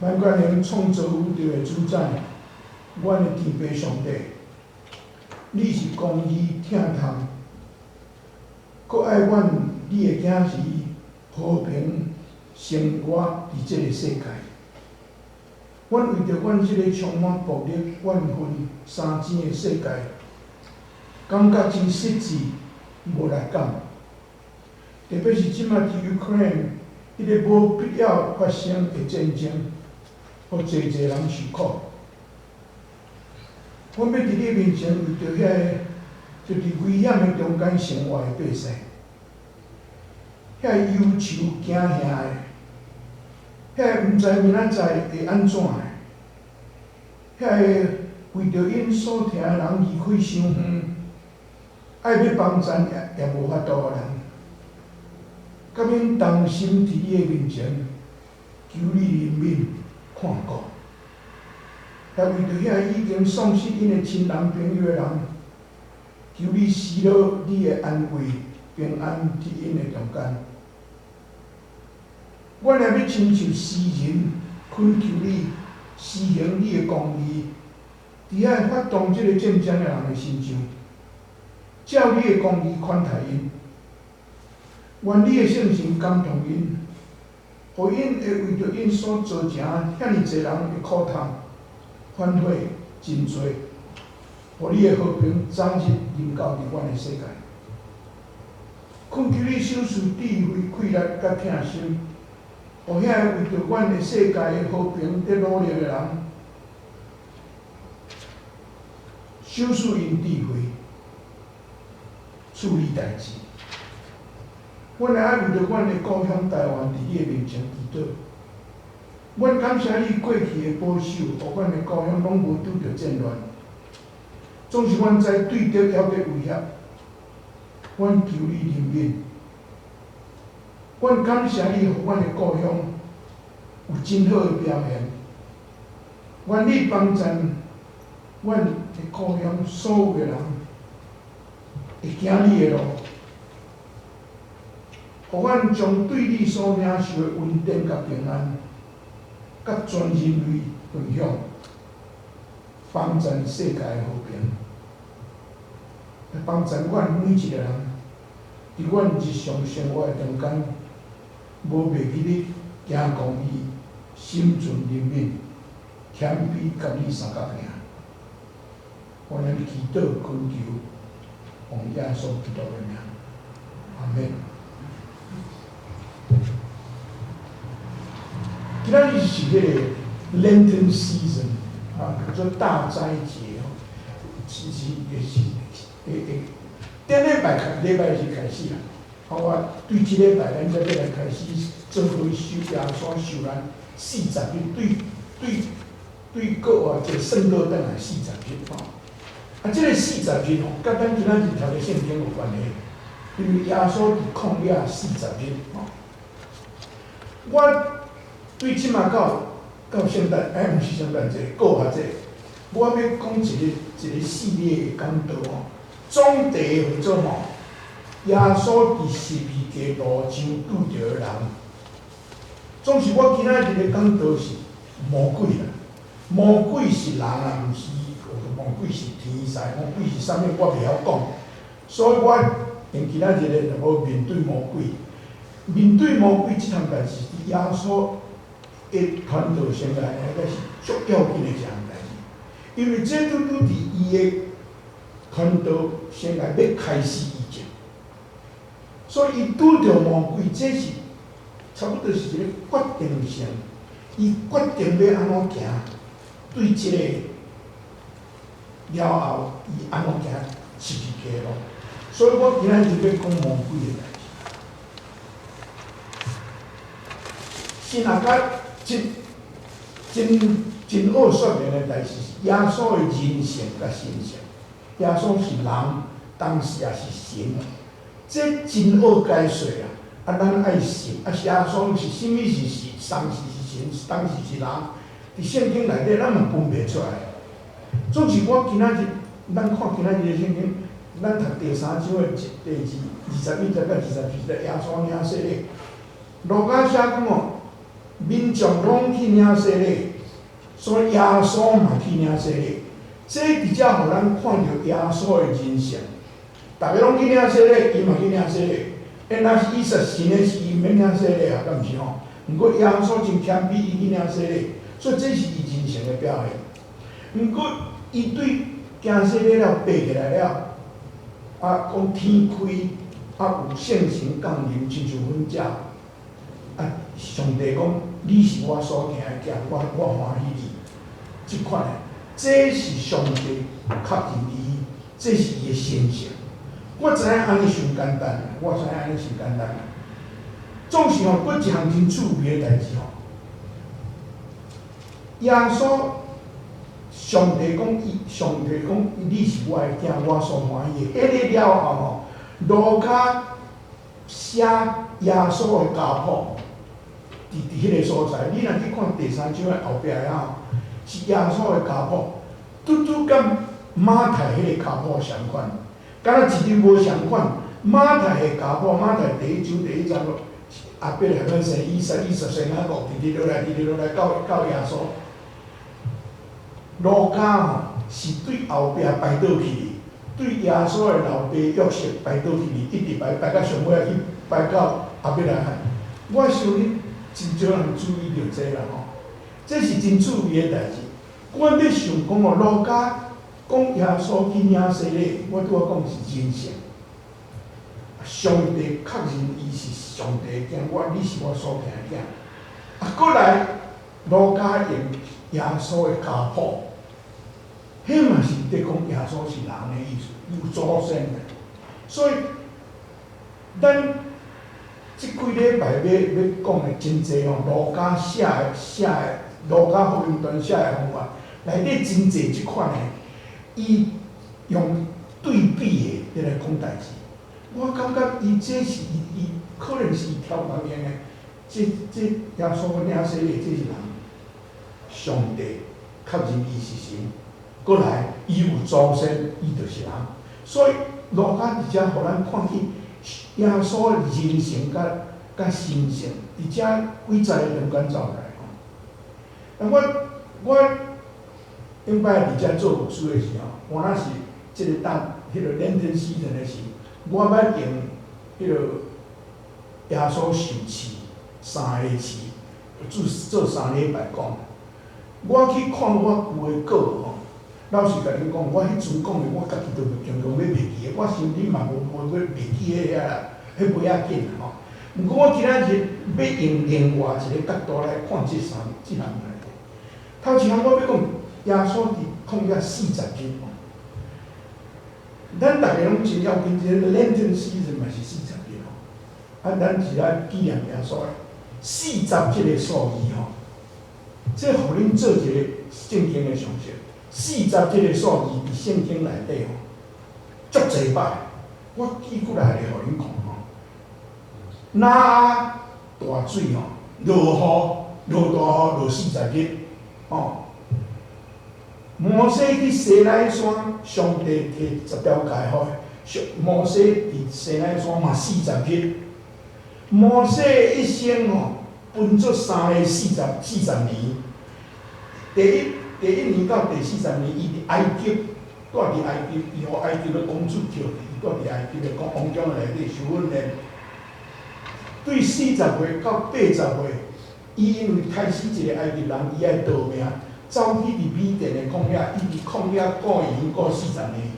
咱愿能创造宇宙的主宰，阮的天父上帝，你是公义疼痛，搁爱阮你的囝儿和平生活伫即个世界。阮为着阮即个充满暴力、怨愤、相争的世界，感觉真失志、无力感。特别是即马伫 Ukraine 迄个无必要发生的战争，互侪人受苦。阮要伫你面前为着遐个就伫危险的中间生活的百姓，遐个忧愁惊吓的，遐个毋知明仔载会安怎的，遐个为着因所疼的人离开伤远，爱要帮衬也无法度的人。甲恁同心伫你的面前，求你怜悯看顾，也为着遐已经丧失因的亲人朋友的人，求你施落你的安慰、平安伫因的中间。阮也要亲像诗人恳求你施行你的公义，伫遐发动即个战争的人的身上，照你的公义款待因。愿你的圣神感动因，互因会为着因所造成遐尼侪人的苦痛、反悔真多，互你的和平早日临到伫阮的世界。恳求你手赐智慧、气力甲疼心，互遐为着阮的世界的和平在努力的人，手赐因智慧，处理代志。阮也爱为着阮的故乡台湾伫你的面前祈祷。阮感谢你过去的保守，互阮的故乡拢无拄着战乱。总是阮知对敌还佫威胁，阮求你怜悯。阮感谢你，互阮的故乡有真好的表现。愿你帮衬阮的故乡所有的人，会行你的路。互阮将对你所领受的稳定甲平安，甲全人类分享，帮衬世界的和平，来帮衬阮每一个人，伫阮日常生活的中间，无袂记你行公义，心存怜悯，谦卑甲你相共行。我咱祈祷恳求，奉耶稣基督的名，阿门。今仔日是迄个 Lenten season 叫做大斋节哦，也是顶礼拜礼拜日开始啦。我对即礼拜咱才要来开始做伙受耶稣受难40日，对国外一个圣道转来40日吼。即个40日吼，甲咱今仔日读的圣经有关系，因为耶稣伫旷野40日吼。我对即马到圣诞，毋是圣诞节，过下节，我要讲一个系列的讲道哦。总题叫做吼，耶稣伫十字架路上拄着的人。总是我今仔日的讲道是魔鬼啦，魔鬼是人啊，毋是魔鬼是天使，魔鬼是啥物我袂晓讲，所以我用今仔日的就要面对魔鬼。面对魔鬼即项代志，伫耶稣的传道生涯应该是足要紧的一项代志，因为这拄伫伊的传道生涯要开始以前，所以伊拄着魔鬼，这是差不多是一个决定性，伊决定要安怎行，对即个了后，伊安怎行十字架路。所以我今仔日要讲魔鬼的代志。是若甲真好说明的代志是耶稣的人性甲神性。耶稣是人，当时也是神，这真好解说啊！咱爱信耶稣是啥物是神，当时是神，当时是人，伫圣经内底咱嘛分袂出来。总是我今仔日，咱看今仔日的圣经，咱读第3章的第21节到24节，耶稣领洗礼。路加写讲哦，民众拢去领洗礼，所以耶稣嘛去领洗礼。这直接互咱看到耶稣的人性。大家拢去领洗礼，伊嘛去领洗礼。若是伊实行的是伊免领洗礼啊，敢毋是吼？毋过耶稣真谦卑，伊去领洗礼，所以这是伊人性的表现。毋过伊对行洗礼了，爬起来了，啊，讲天开，啊有圣神降临，亲像阮遮。啊，上帝讲你是我所行的囝，我欢喜你。即款的，这是上帝确认伊，这是伊的先性。我知影安尼伤简单，我知影安尼伤简单。总是吼，佫一项真趣味的代志吼。耶稣，上帝讲，你是我的囝，我所欢喜的。迄个了后吼，路加写耶稣的家谱，伫迄个所在，你若去看第3章的后壁啊，是耶稣的家谱，拄甲马太迄个家谱相款。敢若一点无相款，马太的家谱，马太第1章第1章落，阿伯来个生以撒生啊个，直落来到耶稣。路加吼是对后壁排倒去，对耶稣的老爸约瑟排倒去，一直排到上尾去排到阿伯来汉。我想你真少人注意到这啦吼，这是真趣味的代志。阮咧想讲哦，路加。讲耶稣去领洗礼，我拄仔讲是人性。上帝确认伊是上帝的囝，你是我所行的囝。啊，过来路加用耶稣的家谱，迄嘛是伫讲耶稣是人的意思，有祖先的。所以，咱即几礼拜要讲的真济哦，路加写的路加福音传写的方法，内底真济即款的。伊用对比的来讲代志，我感觉伊这是伊可能是挑旁边的，这耶稣领洗礼，这是人，上帝确认伊是神，过来伊有祖先，伊就是人，所以路加伫遮互咱看见耶稣的人性甲神性，伫遮几十个人间走来吼。我顶摆伫遮做牧师的时候，我那是即个当迄个Lenten season的时，我捌用迄个耶稣受试3个试，做3礼拜讲。我去看我旧的稿吼，老实甲恁讲，我迄阵讲的，我家己都常常要袂记的。我想恁嘛无要袂记迄遐啦，迄袂要紧啦吼。毋过我今仔日要用另外一个角度来看即项代志。头一项我要讲。耶稣伫旷野40日，咱大家拢真要紧，这个Lenten season嘛是40日吼。啊，咱是来纪念耶稣的40这个数字吼，这互恁做一个圣经的常识。40这个数字伫圣经内底吼，足侪摆。我举几来互恁看吼。那大水吼，落雨，落大雨，落40日，吼。摩西去西奈山，上帝摕10条诫予，摩西伫西奈山嘛40日。摩西一生吼，分做3个40年。第一年到第40年，伊伫埃及，住伫埃及，伊互埃及的公主叫伊住伫埃及的王宫内底受训练。对40岁到80岁，伊因为开始一个埃及人，伊爱逃命。走去伫米甸的旷野，伊伫旷野过营过40年。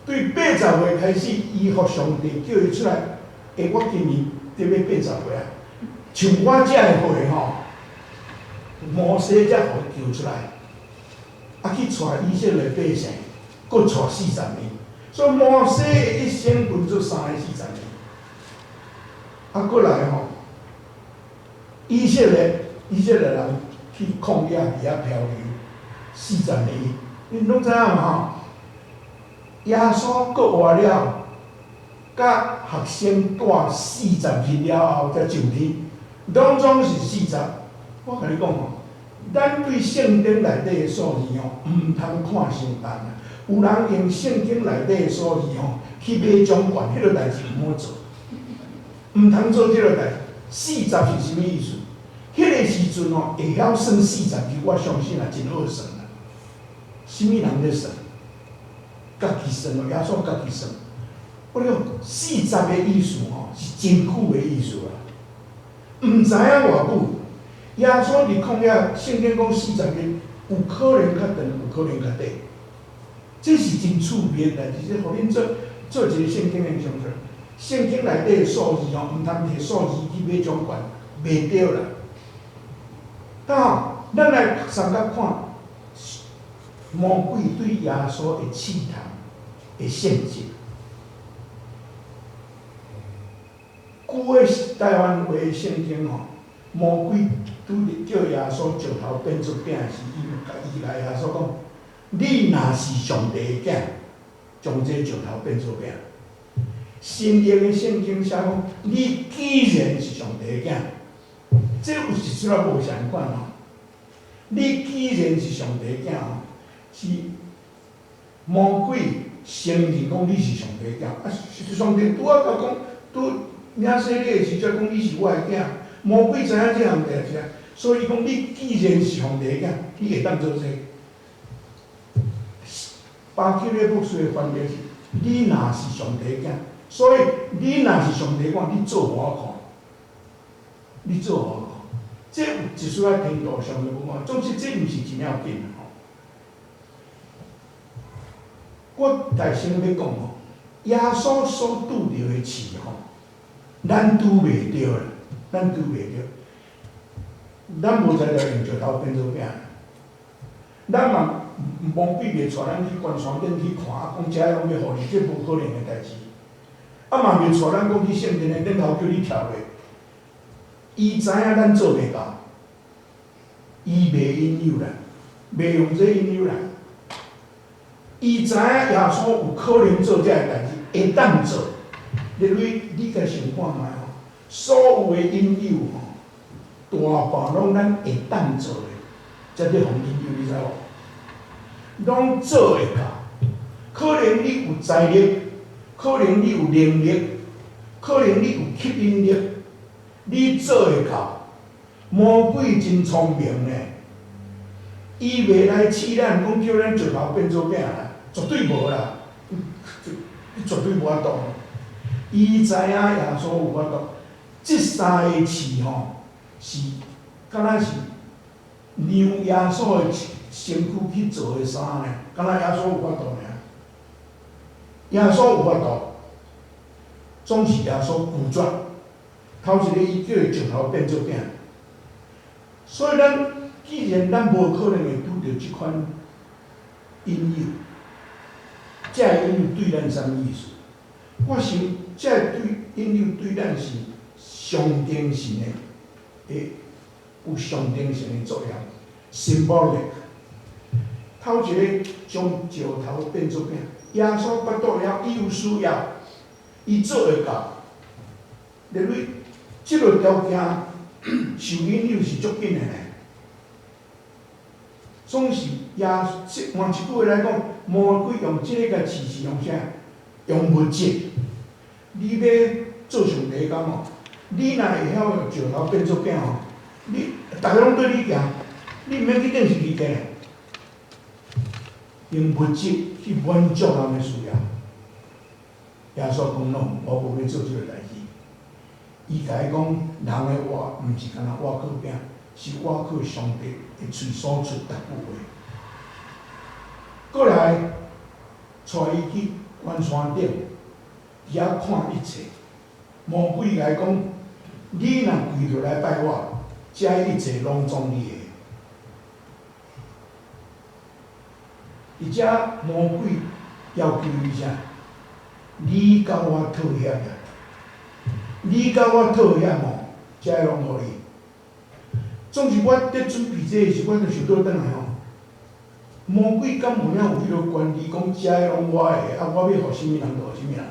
对80岁开始，伊互上帝叫伊出来。我今年得要80岁啊！像我遮的岁吼，摩西才互伊叫出来，啊去带以色列百姓，搁带40年。所以摩西一生分做3个40年。啊，过来吼，以色列人。去旷野伫遐漂流40年，恁拢知影嘛吼？耶稣搁活了，甲学生带40日了后才上天，拢总是40。我甲你讲吼，咱对圣经内底的数字吼，毋通看伤重啊。有人用圣经内底的数字吼去买奖券，迄个代志毋好做，毋通做即个代志。40是啥物意思？迄迄个时阵哦，会晓算40字，我相信啊，真好算啦。什么人咧算？家己算哦，耶稣家己算。我了40个意思吼，是真久的意思啦。毋知影偌久，耶稣伫旷野圣经讲40个，有可能较长，有可能较短。这是真趣味的代志，即互恁做一个圣经的上课。圣经内底的数字哦，毋通摕数字去买奖券，袂对啦。当咱来三角看魔鬼对耶稣的试探、的陷阱。旧的台湾话圣经吼，魔鬼拄着叫耶稣石头变做饼时，伊来耶稣讲：你若是上帝的囝，将这石头变做饼。新约的圣经写讲：你既然是上帝的囝，这有一出仔无相款吼。你既然是上帝的囝吼，是魔鬼承认讲你是上帝的囝，啊，上帝拄仔甲讲拄。领洗礼的时阵讲你是我的囝，魔鬼知影这项代志，所以讲你既然是上帝的囝，你会当做这。巴基勒牧师的翻译是：你若是上帝的囝，所以你若是上帝的囝，你做我看，你做我看。这有一丝仔程度上的无嘛，总之这毋是真要紧吼。我大声要讲吼，耶稣所拄着的刺吼。咱拄袂着啦，咱拄袂着，咱无才调用石头变做饼。咱嘛魔鬼袂带咱去关山顶去看，讲遮拢要互你，这无可能的代志。啊嘛袂带咱讲去圣殿的顶头叫你跳落，伊知影咱做袂到，伊袂引诱咱，袂用这引诱咱。伊知影耶稣有可能做遮个代志，会当做。你家想看卖吼，所有的引诱吼，大半拢咱会当做的，才得互引诱，你知无？拢做会到。可能你有财力，可能你有能力，可能你有吸引力，你做会到。魔鬼真聪明呢，伊袂来试咱，讲叫咱石头变做饼啦，绝对无啦，绝对无法度。伊知影耶稣有法度，即三个刺吼，是敢若是让耶稣的身躯去做的衫呢，敢若耶稣有法度尔。耶稣有法度，总是耶稣拒绝。头一个伊叫伊石头变做饼，所以既然咱无可能会拄着即款引诱，这引诱对咱啥物意思？我想，这对引诱对咱是象征性的，有象征性的作用 ，symbolic。头一个将石头变做饼，耶稣巴肚了，伊有需要，伊做会到。入去即个条件，受引诱是足紧的呢。总是换一句话来讲，魔鬼用这个刺是用啥？用物质。你要做上帝工哦，你若会晓用石头变做饼哦，你逐个拢对你行，你毋免去顶是理解。用物质去满足人的需要。耶稣讲喏，我无要做即个代志。伊甲伊讲，人的话毋是干那话靠饼，是话靠上帝的嘴所出答句话。过来，带伊去关山顶。伫遐看一切，魔鬼来讲，你若跪落来拜我，这一切拢总你的。而且魔鬼要求你啥？你甲我讨嫌呀！你甲我讨嫌哦，这拢互你。总是我伫准备这个时，我就想倒转来吼。魔鬼敢有影有迄个权利讲这拢我的，啊，我要互啥物人就互啥物人。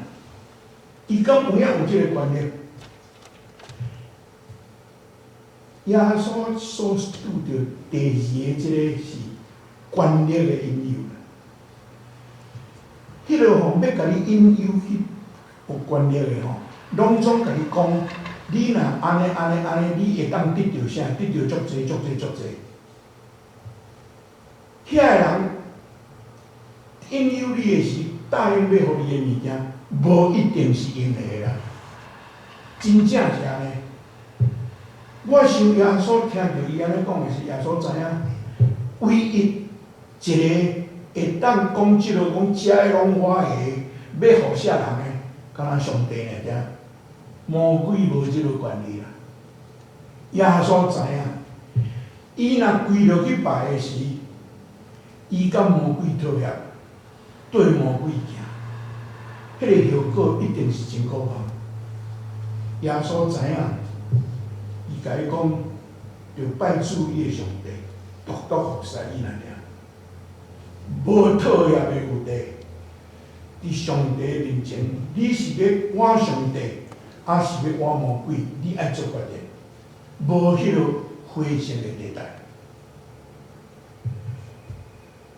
伊敢有影有即个观念？耶稣所拄着第二个即个是权力的引诱。迄落吼要甲你引诱去有权力的吼，拢总甲你讲，你若安尼，你会当得到啥？得到足济。遐个人引诱你的是答应要互你的物件，无一定是用的啦。真正是安尼。我想耶稣听到伊安尼讲的是，耶稣知影，唯一一个会当讲即落讲遮个拢我的，要互啥人的，敢若上帝尔只。魔鬼无即落权利啦。耶稣知影，伊若跪落去拜的时，伊甲魔鬼讨合，对魔鬼行，迄个效果一定是真可怕。耶稣知影，伊甲伊讲，着拜主伊的上帝，独独服侍伊那尔，无讨合的余地。伫上帝面前，你是要我上帝，还是要我魔鬼？你爱做决定，无迄落灰色的地带。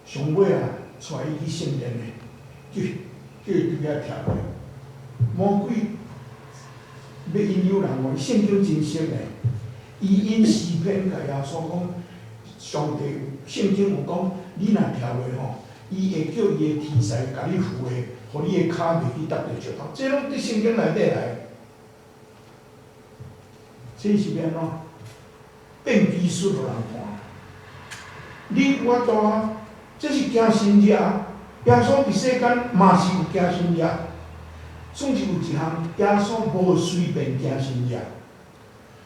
上尾啊，带伊去圣殿的，叫伊伫遐徛落。魔鬼要引诱人讲，圣经真实的，伊因诗篇甲耶稣讲，上帝圣经有讲，你若徛落吼，伊会叫伊的天使甲你扶的，互你的骹袂去踏着石头。这拢伫圣经内底来。这是要安怎？变技术互人看。你我拄啊。这是惊神热，耶稣伫世间嘛是有惊神热，总是有一项耶稣无随便惊神热。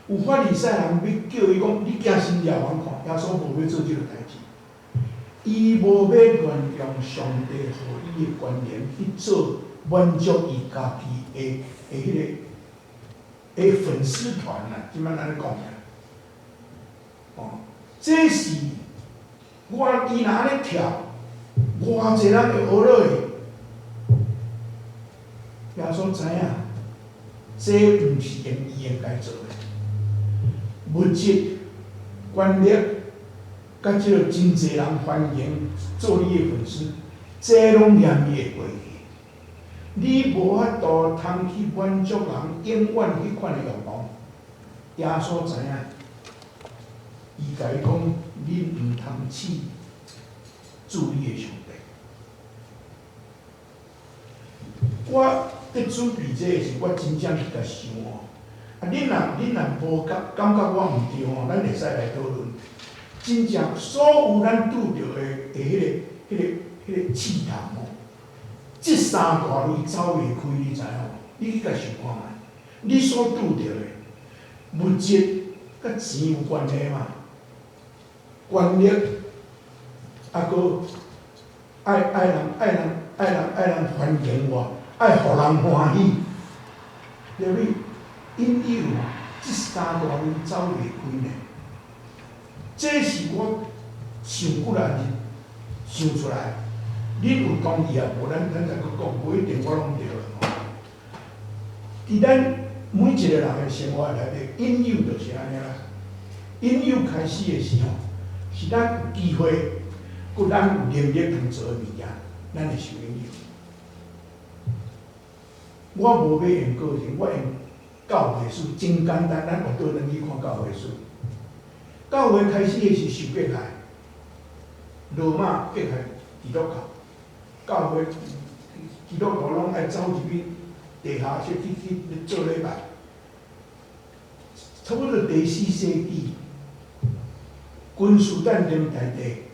有法利赛人要叫伊讲，你惊神热，我看耶稣无要做即个代志。伊无要乱用上帝互伊的权利去做满足伊家己的迄个粉丝团啊，即摆安尼讲起来。哦，这是。伊若安尼跳，偌济人会学落去。耶稣知影，这毋是伊应该做的。物质、权力，甲即个真济人欢迎做你的粉丝，这拢念伊会过去。你无法度通去满足人永远迄款的愿望。耶稣知影。伊甲伊讲，你毋通试主你的上帝。我伫准备这个时，我真正去甲想哦。恁若无感觉我毋对吼，咱会使来讨论。真正所有咱拄着的迄个试探吼，即三大类走袂开，你知影无？你去甲想看觅，你所拄着的物质甲钱有关系嘛？权力，啊个爱人欢迎我，爱互人欢喜，对不对？引诱即三大类走袂开呢。这是我上几来想出来。恁有同意啊？无咱再搁讲，无一定我拢对啦。伫咱每一个人的生活内底，引诱就是安尼啦。引诱开始的时候。是咱有机会，佮咱有能力通做的物件，咱会受引诱。我无要用个性，我用教会书，真简单。咱学倒转去看教会书。教会开始的是受迫害，罗马迫害基督教，教会基督徒拢爱走入去地下室去做礼拜。差不多第4世纪。君士坦丁大帝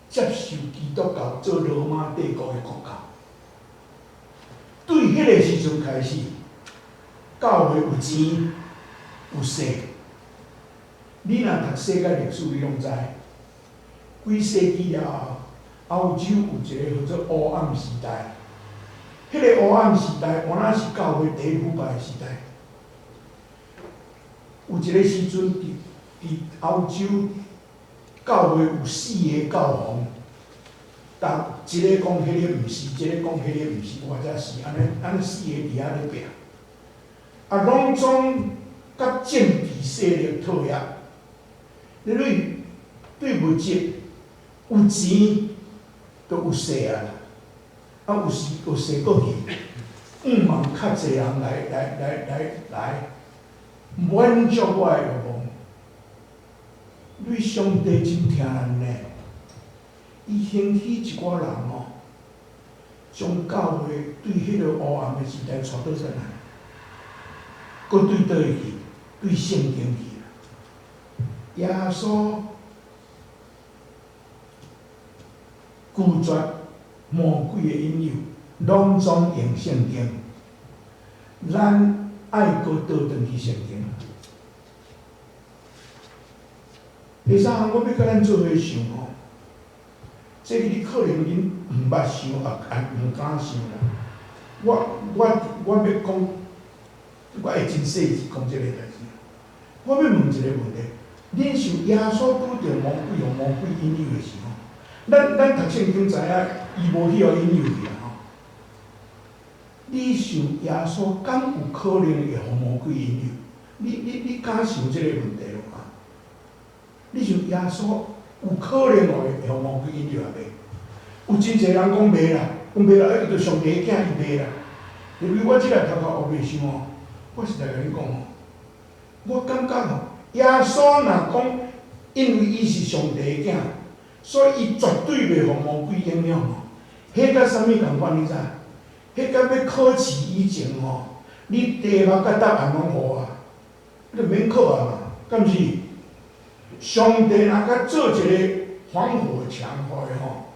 接受基督教做罗马帝国的国家，对迄个时阵开始，教会有钱有势。你若读世界历史，你拢知，几世纪了后，欧洲有一个叫做黑暗时代。迄个黑暗时代，原来是教会第一腐败的时代。有一个时阵，伫欧洲。教会有4个教皇，但一个讲迄个毋是，一个讲迄个毋是，或者是安尼4个伫遐咧拼，啊，拢总甲政治势力讨合。你对物质有钱都有势啊，啊有势过去，毋茫较侪人来满足我的欲望。你上帝真疼人呢，伊兴起一寡人哦，将教会对迄个黑暗的时代带倒转来，搁对倒去，对圣经去。耶稣拒绝魔鬼的引诱，拢总用圣经。咱爱搁倒转去圣经。第三项，我要甲咱做伙想吼，这个你可能恁毋捌想，毋敢想啦。我要讲，我会真细致讲这个代志。我要问一个问题：恁想耶稣拄着魔鬼用魔鬼引诱的时候，咱读圣经知影，伊无去互引诱去啦吼。你想耶稣敢有可能会互魔鬼引诱？你敢想这个问题咯？你想耶稣有可能会互魔鬼引诱啊袂？有真侪人讲袂啦，讲袂啦，伊着上帝的囝，伊袂啦。因为我即个头壳学袂想哦，我实在甲你讲哦，我感觉哦，耶稣若讲，因为伊是上帝的囝，所以伊绝对袂互魔鬼影响哦。迄甲啥物共款？你知？迄甲要考试以前吼，你题目甲答案拢互啊，你着免考啊嘛，敢是？上帝若甲做一个防火墙互的吼，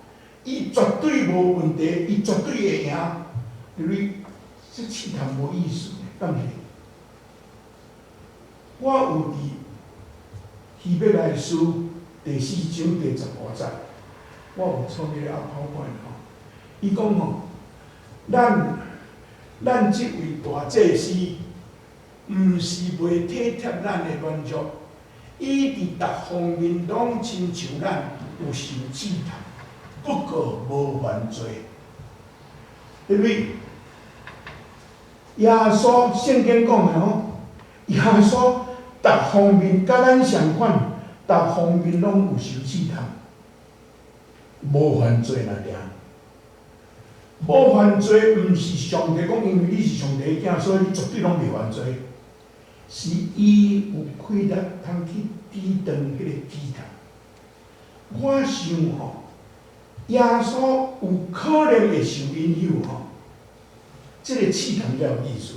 伊绝对无问题，伊绝对会赢。因为这试探无意思，敢是？我有伫希伯来书第4章第15节，我有创迄个阿泡款吼，伊讲吼，咱即位大祭司，毋是袂体贴咱的软弱，伊伫逐方面拢亲像咱有受试探，不过无犯罪。因为耶稣圣经讲的吼，耶稣逐方面甲咱相款，逐方面拢有受试探，无犯罪那点。无犯罪，毋是上帝讲，因为你是上帝的囝，所以你绝对拢袂犯罪。是伊有气力通去抵挡迄个试探。我想吼，耶稣有可能会受引诱吼，这个试探才有意思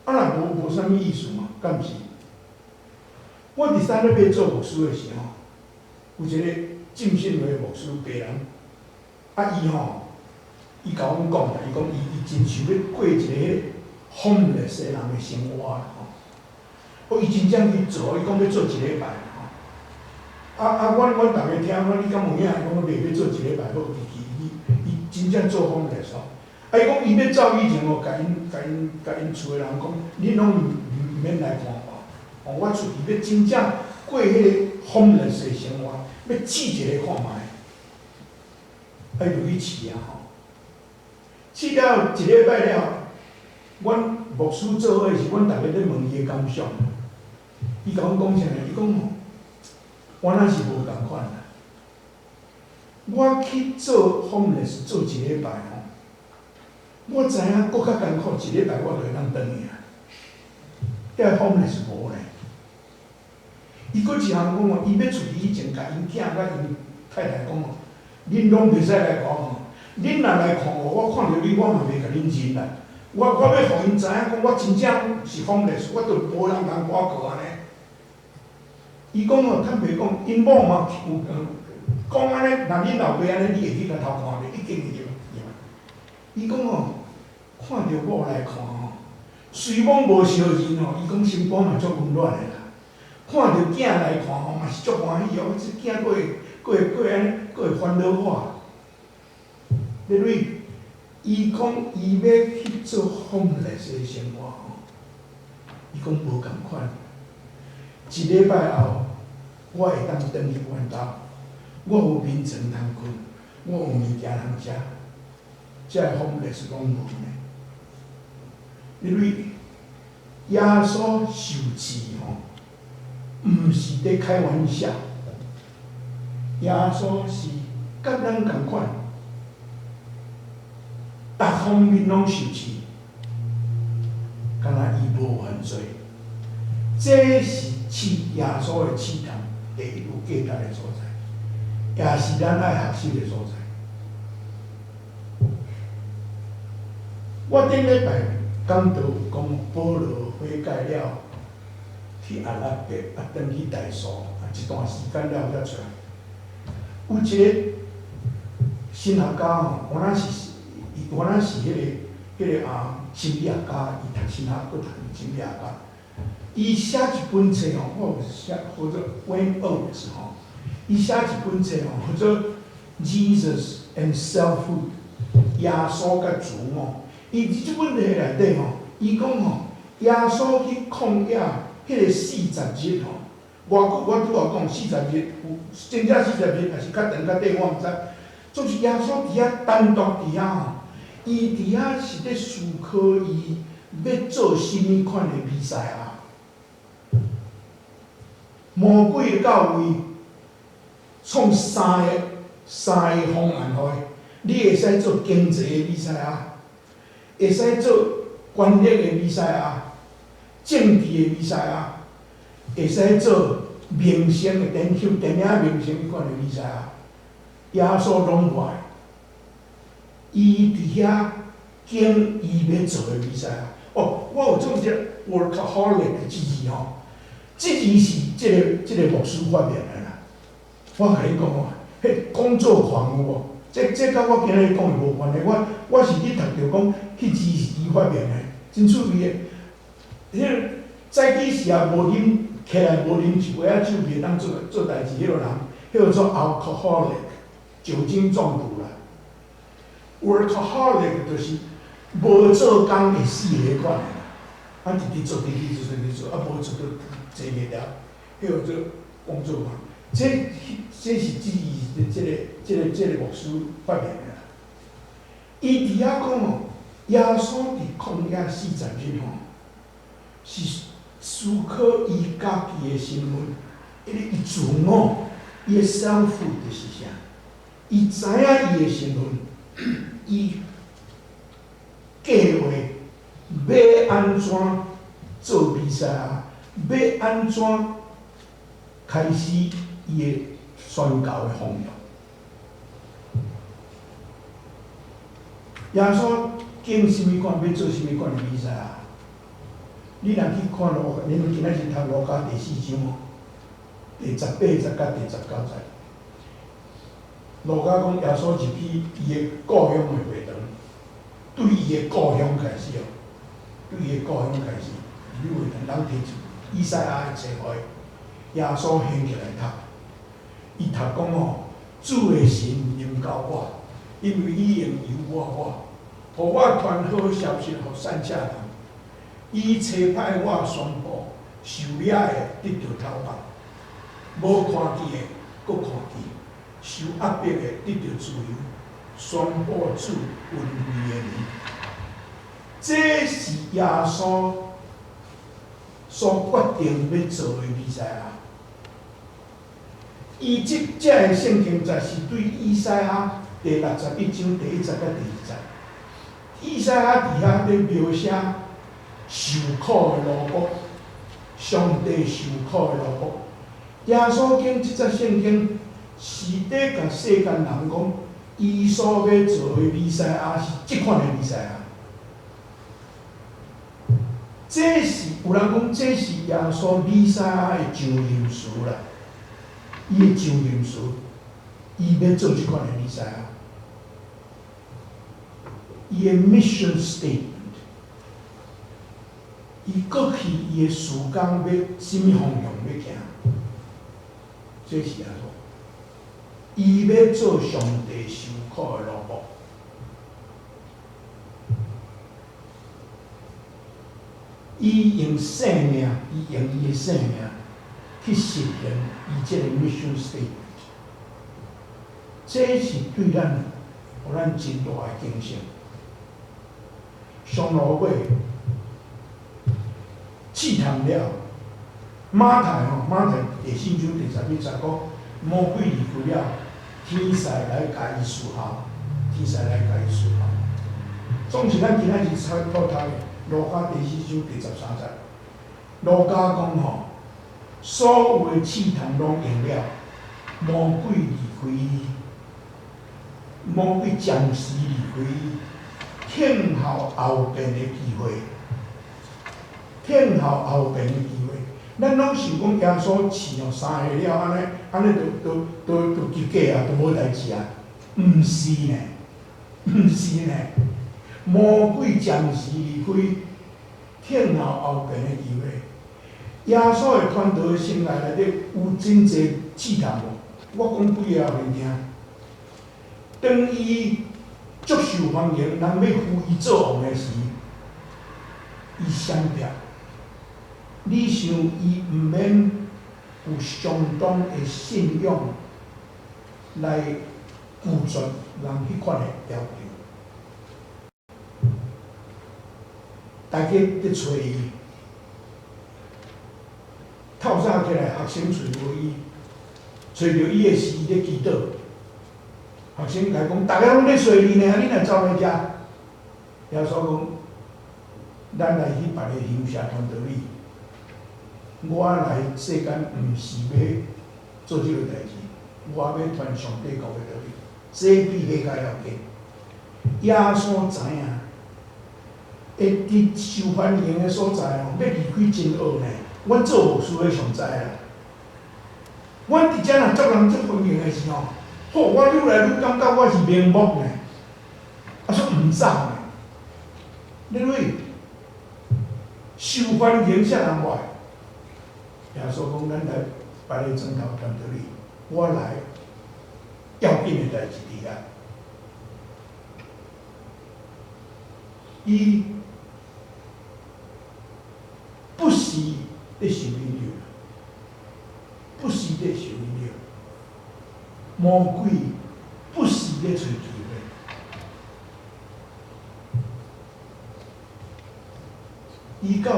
啦。啊，若无啥物意思嘛，敢毋是？我伫三日要做牧师的时候，有一个浸信会牧师白人，伊吼。伊甲阮讲啦，伊讲伊真想要过一个迄 homeless 人的生活啦吼。伊真正去做，伊讲要做1礼拜吼。阮逐个听，你敢有影？伊讲我袂要做1礼拜，好伊真正做 homeless 吼。伊讲伊要走以前哦，甲因厝的人讲，恁拢毋免来看我，我出去要真正过迄个 homeless 的生活，要试一个看卖，就去试啊吼。试了1礼拜了，阮牧师做伙是，阮逐个咧问伊的感想。伊甲阮讲啥呢？伊讲吼，我若是无共款啦。我去做 homeless 做1礼拜吼，我知影搁较艰苦，1礼拜我就会当转去啊。遐 homeless 无呢。伊搁一项讲哦，伊要出去以前，甲因囝甲因太太讲哦，恁拢袂使来看我。恁若来看我看到你，我嘛袂甲恁认啦。我要互因知影，讲我真正是 homeless， 我着无人通我过安尼。伊讲哦，坦白讲，因某嘛有讲安尼，若恁老爸安尼，你会去甲偷看袂？一定会嘛。伊讲哦，看到某来看吼，虽某无相认吼，伊讲心肝嘛足温暖的啦。看到囝来看吼，嘛是足欢喜哦，这囝过安尼，佫会烦恼化。因为伊讲伊要去做 homeless 的生活吼，伊讲无共款。1礼拜后，我会当转去阮兜，我有眠床通困，我有物件通食，这 homeless 拢无呢。因为耶稣受试吼，毋是咧开玩笑，耶稣是甲咱共款。逐方面拢受试，敢若伊无犯罪。这是试耶稣的试探第一有价值的所在，也是咱爱学习的所在。我顶礼拜讲到讲保罗悔改了，去阿拉伯转去大数，一段时间了才出来。有一个神学家吼，原来是迄个心理学家，伊读神学，佫读心理学家。伊写一本册吼，我有写或者 Wayne Oates 吼，伊写一本册吼，叫做 Jesus and Selfhood， 耶稣甲自我。伊伫即本册内底吼，伊讲吼，耶稣去抗压迄个40日吼，我拄仔讲40日，有真正40日，还是较长较短，我毋知。总是耶稣伫遐单独伫遐吼，伊伫遐是咧思考伊要做甚物款的比赛啊。魔鬼的到位，创三个方案互伊，你会使做经济的比赛啊，会使做权力的比赛啊，政治的比赛啊，会使做明星的电影明星迄款的比赛啊。耶稣拢无爱，伊伫遐经伊要做的比赛啊。哦，我有做一个 workaholic 的字吼。这字是即个牧师发明的啦。我甲你讲哦，迄工作狂有无？这甲我今日讲的无关的。我是去读着讲，迄字是伊发明的，真趣味的。迄早起时啊，无啉起来无啉酒，啊酒袂当做代志，迄个人，迄个做 alcoholic， 酒精中毒啦。workaholic 就是无做工会死的迄款的，直直做，啊无做到。坐袂了，迄个做工作嘛，这是即个牧师发明的啦。伊伫遐讲哦，耶稣伫旷野40日吼，是思考伊家己的身份，伊自我，伊的 selfhood 就是啥？伊知影伊的身份，伊计划要安怎做比赛啊？要安怎开始伊的宣教的方向？耶稣经什物款要做什物款的比赛啊？你若去看你们今仔日读路加第4章哦，第18节甲第19节。路加讲耶稣入去伊的故乡的会堂，对伊的故乡开始哦，对伊的故乡开始，入去会堂，人摕以赛亚的册互伊，耶稣掀起来读，伊读讲哦，主的神临到我，因为伊用油我，互我传好消息互山下人，伊差派我宣布，受掠的得到头目，无看见的搁看见，受压迫的得到自由，宣布主恩惠的年。这是耶稣所决定要做的比赛啊！伊这个圣经才是对以赛亚第61章第1节甲第2节。以赛亚伫遐咧描写受苦的路卜，上帝受苦的路卜。耶稣经这节圣经是咧甲世间人讲，伊所要做的比赛啊，是即款的比赛啊。这是有人讲，这是耶稣弥赛亚的上任词啦，伊的上任词，伊要做即款的弥赛亚，伊的 mission statement， 伊过去伊的事工要什么方向要行，这是耶稣，伊要做上帝受苦的路卜。伊用生命，伊用伊的生命去实现伊这个 mission statement， 这是对咱，互咱真大的警醒。上路尾试探了，马太第4章第11节讲，魔鬼离开了，天使来甲伊侍候，总是咱今仔日参考读的。路加第4章第13节，儒家讲吼，所有的试探拢用了，魔鬼离开伊，魔鬼暂时离开伊，听候后边的机会，听候后边的机会。咱拢想讲耶稣试哦3个了，安尼就结果啊，就无代志啊，毋是呢，毋是呢，魔鬼暂时离开，听候后边的机会。耶稣的传道生涯内底有真侪试探无？我讲几个互恁听。当伊接受欢迎，人要扶伊做王的时，伊闪避。你想伊毋免有相当的信仰来拒绝人迄款的要求？大家伫找伊。透早起来，学生找无伊，找着伊的时，伊咧祈祷。学生来讲，大家拢咧找你呢，你若走来遮？耶稣讲，咱来去别个乡下传道理。我来世间毋是要做即个代志，我要传上帝教的道理，这比迄个要紧。耶稣知影，会伫受欢迎的所在哦，要离开真恶呢。阮做牧师的上知啦，阮伫遮若足人足欢迎的时候，好，我愈来愈感觉我是名目呢，啊说毋走呢，因为受欢迎啥人话？耶稣讲，咱来别个砖头传道理，我来要紧的代志伫遐。伊不是咧受引诱，不是咧受引诱，魔鬼不是咧找机会。伊到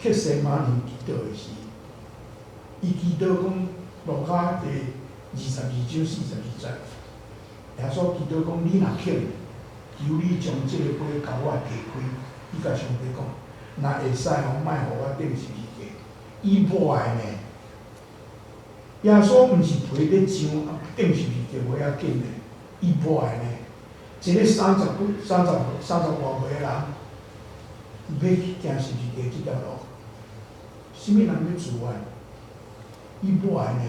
克西马尼祈祷的时，伊祈祷讲，路加第22章42节，耶稣祈祷讲：你若肯，求你将即个杯甲我摕开。伊甲上帝讲：若会使哦，莫互我顶十字架。伊无爱呢。耶稣毋是陪咧上顶十字架袂要紧呢，伊无爱呢。一个30外岁的人，要去行十字架即条路，啥物人要自愿？伊无爱呢。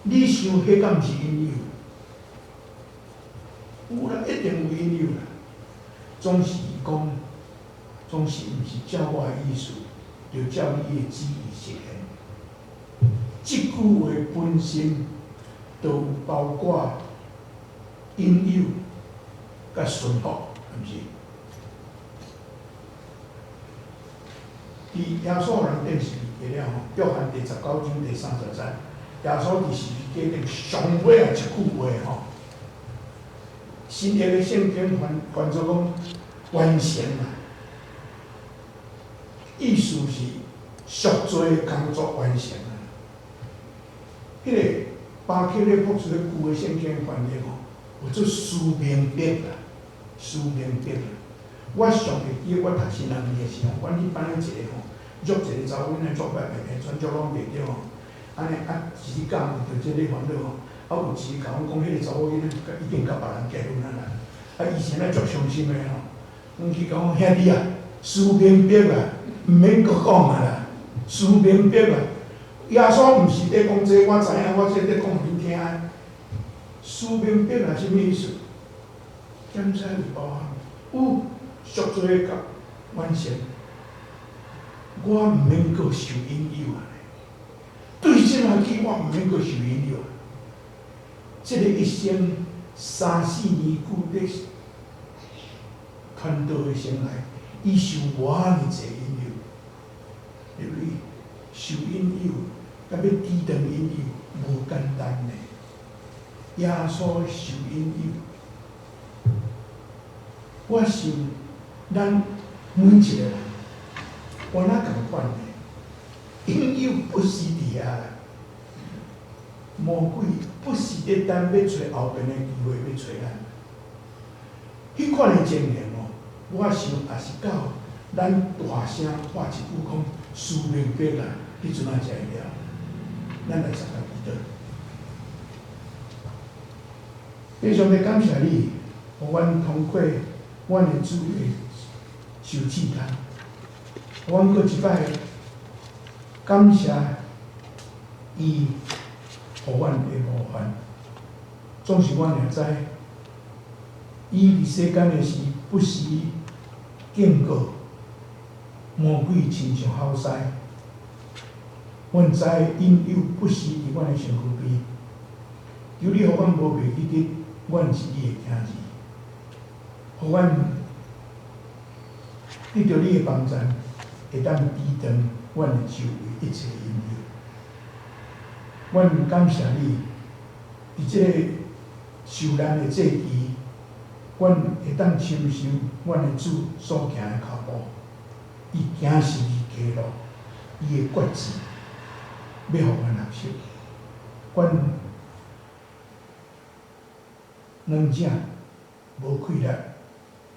你想迄敢毋是引诱？有啦，一定有引诱啦。总是伊讲，总是毋是照我的意思，就照你的旨意实现。即句话本身，就有包括引诱甲顺服，毋是？伫耶稣人顶十字架了吼，约翰第19章第30节，耶稣伫十字架顶上尾啊一句话吼。新约的圣经翻做讲完成啦，意思是赎罪工作完成啦。迄个巴克勒博士咧旧的圣经翻译吼，有做书明白啦，书明白啦。我上会记我读新学年的时候，阮去班咧一个吼，约一个查某囝作白白，全足拢袂着吼。安尼啊，时间就即个烦恼吼。啊，有时甲阮讲，迄个查某囡仔已经甲别人结婚啊啦。啊，以前咧足伤心的吼，阮去讲兄弟啊，书明白啦，毋免阁讲啊啦，书明白啦。耶稣毋是咧讲这，我知影，我这咧讲互恁听的。书明白啦，什么意思？检查有包含，有赎罪甲完成，我毋免阁受引诱啊。对即下起，我毋免阁受引诱。即个一生3-4年久咧传道的生涯，伊受偌尔济引诱，对不对？受引诱，甲要抵挡引诱，无简单呢。耶稣受引诱，我想咱每一个人，我哪共款呢？引诱不是伫遐啦。魔鬼不是咧等要找后边的机会要找咱，迄款的情形哦，我想也是到咱大声喊一句讲使命必来，迄阵啊才会了。咱来参加祈祷。非常的感谢你，互阮通过阮的主的受试探，阮搁一摆感谢伊，互阮的模范。总是阮也知，伊伫世间的时不时警告，魔鬼亲像好使。阮知因有不时伫阮的身躯边，求你互阮无袂记得，阮是你的囝儿，互阮得到你的帮助，会当抵挡阮的周围一切引诱。阮感谢你，伫这个受难的这期，阮会当亲受阮的主所行的脚步，伊行是伊家路，伊的决志，要互阮学习。阮软正无气力，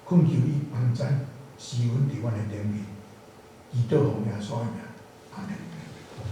恳求你帮助，施恩伫阮的顶面，祈祷奉耶稣的名，阿门。